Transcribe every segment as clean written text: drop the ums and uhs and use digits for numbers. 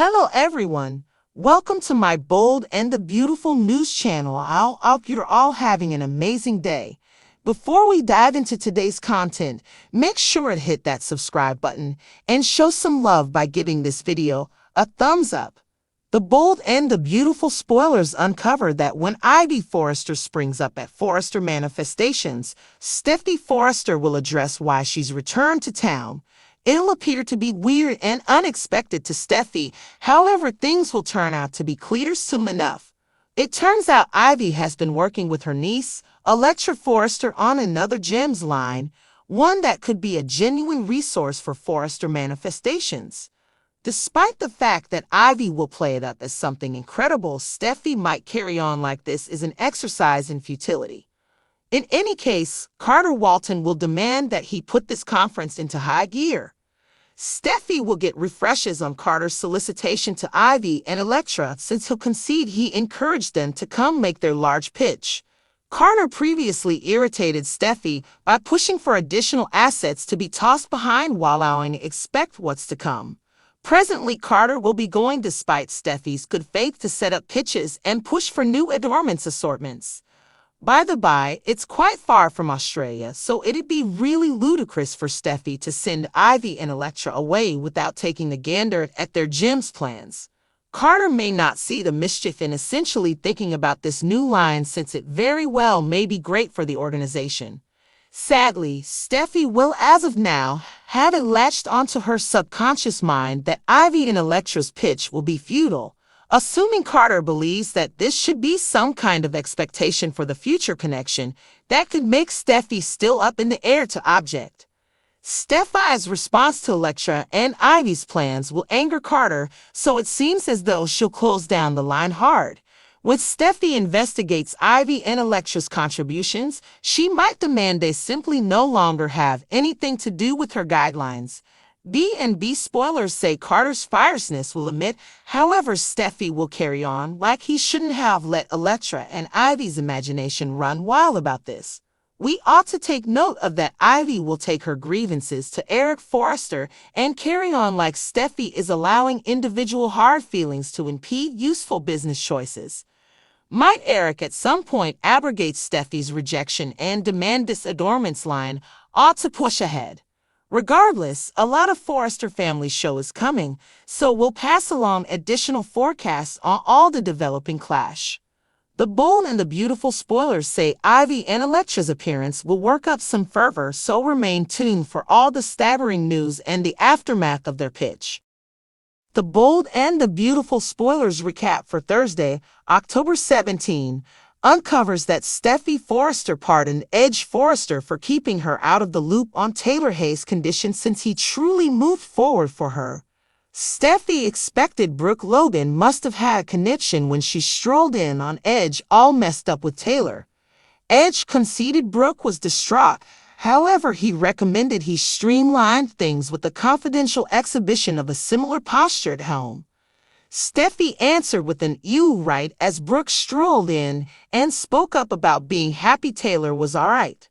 Hello everyone. Welcome to my bold and the beautiful news channel. I hope you're all having an amazing day. Before we dive into today's content, make sure to hit that subscribe button and show some love by giving this video a thumbs up. The bold and the beautiful spoilers uncover that when Ivy Forrester springs up at Forrester Manifestations, Steffi Forrester will address why she's returned to town. It'll appear to be weird and unexpected to Steffi, however things will turn out to be clear soon enough. It turns out Ivy has been working with her niece, Electra Forrester, on another gems line, one that could be a genuine resource for Forrester Manifestations. Despite the fact that Ivy will play it up as something incredible, Steffi might carry on like this is an exercise in futility. In any case, Carter Walton will demand that he put this conference into high gear. Steffi will get refreshes on Carter's solicitation to Ivy and Electra since he'll concede he encouraged them to come make their large pitch. Carter previously irritated Steffi by pushing for additional assets to be tossed behind while allowing expect what's to come. Presently, Carter will be going despite Steffi's good faith to set up pitches and push for new adornments assortments. By the by, it's quite far from Australia, so it'd be really ludicrous for Steffi to send Ivy and Electra away without taking a gander at their gems plans. Carter may not see the mischief in essentially thinking about this new line since it very well may be great for the organization. Sadly, Steffi will, as of now, have it latched onto her subconscious mind that Ivy and Electra's pitch will be futile. Assuming Carter believes that this should be some kind of expectation for the future connection, that could make Steffi still up in the air to object. Steffi's response to Electra and Ivy's plans will anger Carter, so it seems as though she'll close down the line hard. When Steffi investigates Ivy and Electra's contributions, she might demand they simply no longer have anything to do with her guidelines. B&B spoilers say Carter's fierceness will emit, however Steffi will carry on like he shouldn't have let Electra and Ivy's imagination run wild about this. We ought to take note of that Ivy will take her grievances to Eric Forrester and carry on like Steffi is allowing individual hard feelings to impede useful business choices. Might Eric at some point abrogate Steffi's rejection and demand this adornments line ought to push ahead. Regardless, a lot of Forrester family show is coming, so we'll pass along additional forecasts on all the developing clash. The bold and the beautiful spoilers say Ivy and Electra's appearance will work up some fervor, so remain tuned for all the staggering news and the aftermath of their pitch. The bold and the beautiful spoilers recap for Thursday, October 17, uncovers that Steffi Forrester pardoned Edge Forrester for keeping her out of the loop on Taylor Hayes' condition since he truly moved forward for her. Steffi expected Brooke Logan must have had a connection when she strolled in on Edge all messed up with Taylor. Edge conceded Brooke was distraught, however he recommended he streamline things with the confidential exhibition of a similar posture at home. Steffi answered with an "you right" as Brooke strolled in and spoke up about being happy Taylor was alright.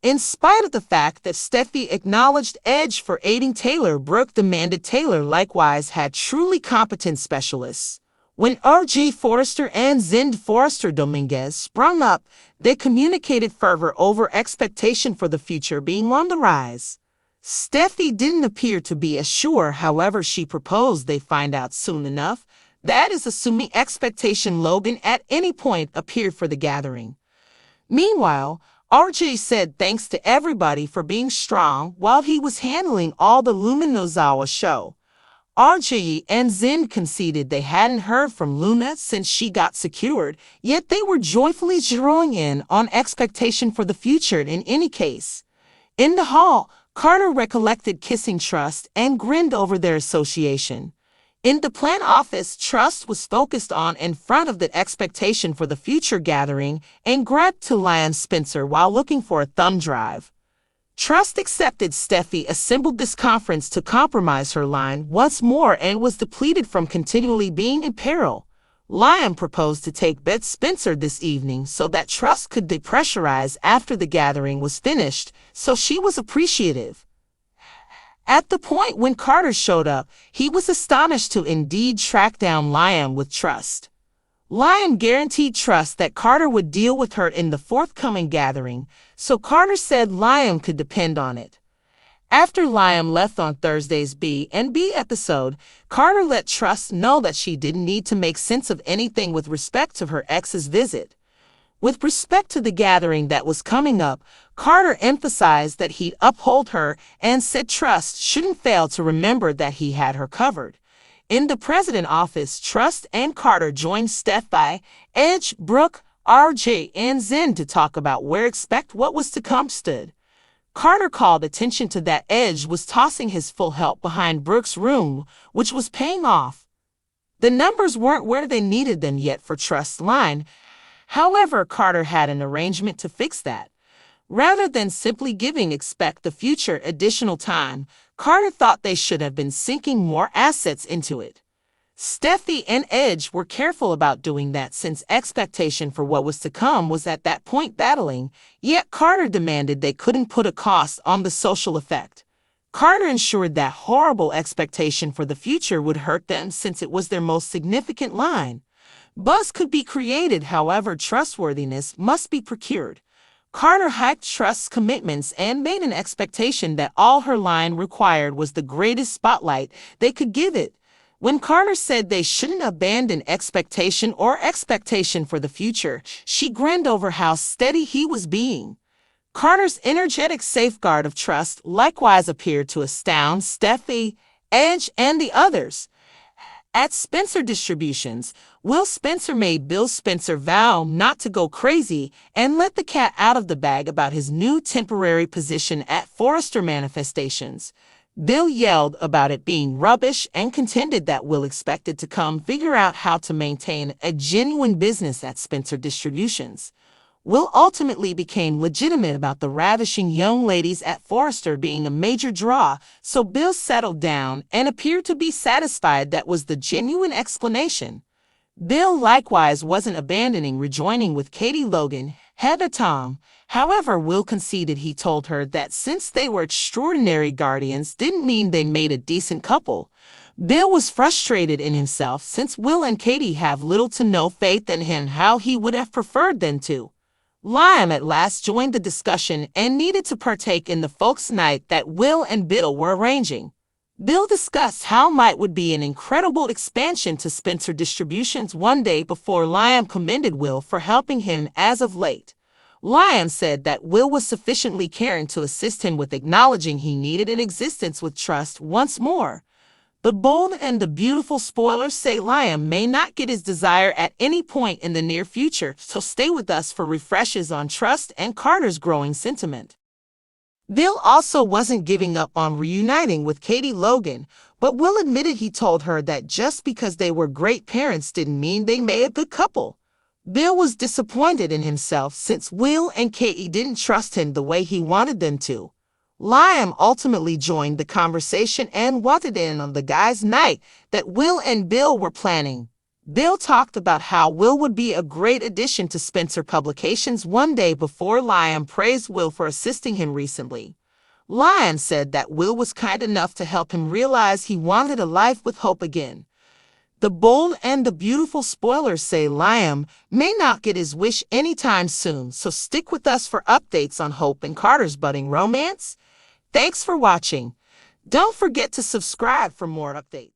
In spite of the fact that Steffi acknowledged Edge for aiding Taylor, Brooke demanded Taylor likewise had truly competent specialists. When R.G. Forrester and Zend Forrester Dominguez sprung up, they communicated fervor over expectation for the future being on the rise. Steffi didn't appear to be as sure, however she proposed they find out soon enough. That is assuming expectation Logan at any point appeared for the gathering. Meanwhile, RJ said thanks to everybody for being strong while he was handling all the Luminozawa show. RJ and Zen conceded they hadn't heard from Luna since she got secured, yet they were joyfully zeroing in on expectation for the future in any case. In the hall, Carter recollected kissing Trust and grinned over their association. In the plant office, Trust was focused on in front of the expectation for the future gathering and grabbed to Lion Spencer while looking for a thumb drive. Trust accepted Steffi assembled this conference to compromise her line once more and was depleted from continually being in peril. Lion proposed to take Beth Spencer this evening so that Trust could depressurize after the gathering was finished, so she was appreciative. At the point when Carter showed up, he was astonished to indeed track down Liam with trust. Liam guaranteed trust that Carter would deal with her in the forthcoming gathering, so Carter said Liam could depend on it. After Liam left on Thursday's B&B episode, Carter let Trust know that she didn't need to make sense of anything with respect to her ex's visit. With respect to the gathering that was coming up, Carter emphasized that he'd uphold her and said Trust shouldn't fail to remember that he had her covered. In the president's office, Trust and Carter joined Steffi, Edge, Brooke, RJ, and Zen to talk about where expect what was to come stood. Carter called attention to that Edge was tossing his full help behind Brooke's room, which was paying off. The numbers weren't where they needed them yet for Trust's line. However, Carter had an arrangement to fix that. Rather than simply giving Expect the Future additional time, Carter thought they should have been sinking more assets into it. Steffi and Edge were careful about doing that since expectation for what was to come was at that point battling, yet Carter demanded they couldn't put a cost on the social effect. Carter ensured that horrible expectation for the future would hurt them since it was their most significant line. Buzz could be created, however, trustworthiness must be procured. Carter hiked Trust's commitments and made an expectation that all her line required was the greatest spotlight they could give it. When Carter said they shouldn't abandon expectation for the future, she grinned over how steady he was being. Carter's energetic safeguard of trust likewise appeared to astound Steffi, Edge, and the others. At Spencer Distributions, Will Spencer made Bill Spencer vow not to go crazy and let the cat out of the bag about his new temporary position at Forrester Manifestations. Bill yelled about it being rubbish and contended that Will expected to come figure out how to maintain a genuine business at Spencer Distributions. Will ultimately became legitimate about the ravishing young ladies at Forrester being a major draw, so Bill settled down and appeared to be satisfied that was the genuine explanation. Bill likewise wasn't abandoning rejoining with Katie Logan, Heather Tom. However, Will conceded he told her that since they were extraordinary guardians didn't mean they made a decent couple. Bill was frustrated in himself since Will and Katie have little to no faith in him, how he would have preferred them to. Liam at last joined the discussion and needed to partake in the folks' night that Will and Bill were arranging. Bill discussed how might would be an incredible expansion to Spencer Distributions one day before Liam commended Will for helping him as of late. Liam said that Will was sufficiently caring to assist him with acknowledging he needed an existence with trust once more. The bold and the beautiful spoilers say Liam may not get his desire at any point in the near future, so stay with us for refreshes on Trust and Carter's growing sentiment. Bill also wasn't giving up on reuniting with Katie Logan, but Will admitted he told her that just because they were great parents didn't mean they made a good couple. Bill was disappointed in himself since Will and Katie didn't trust him the way he wanted them to. Liam ultimately joined the conversation and wanted in on the guys' night that Will and Bill were planning. Bill talked about how Will would be a great addition to Spencer Publications one day before Liam praised Will for assisting him recently. Liam said that Will was kind enough to help him realize he wanted a life with hope again. The bold and the beautiful spoilers say Liam may not get his wish anytime soon, so stick with us for updates on Hope and Carter's budding romance. Thanks for watching. Don't forget to subscribe for more updates.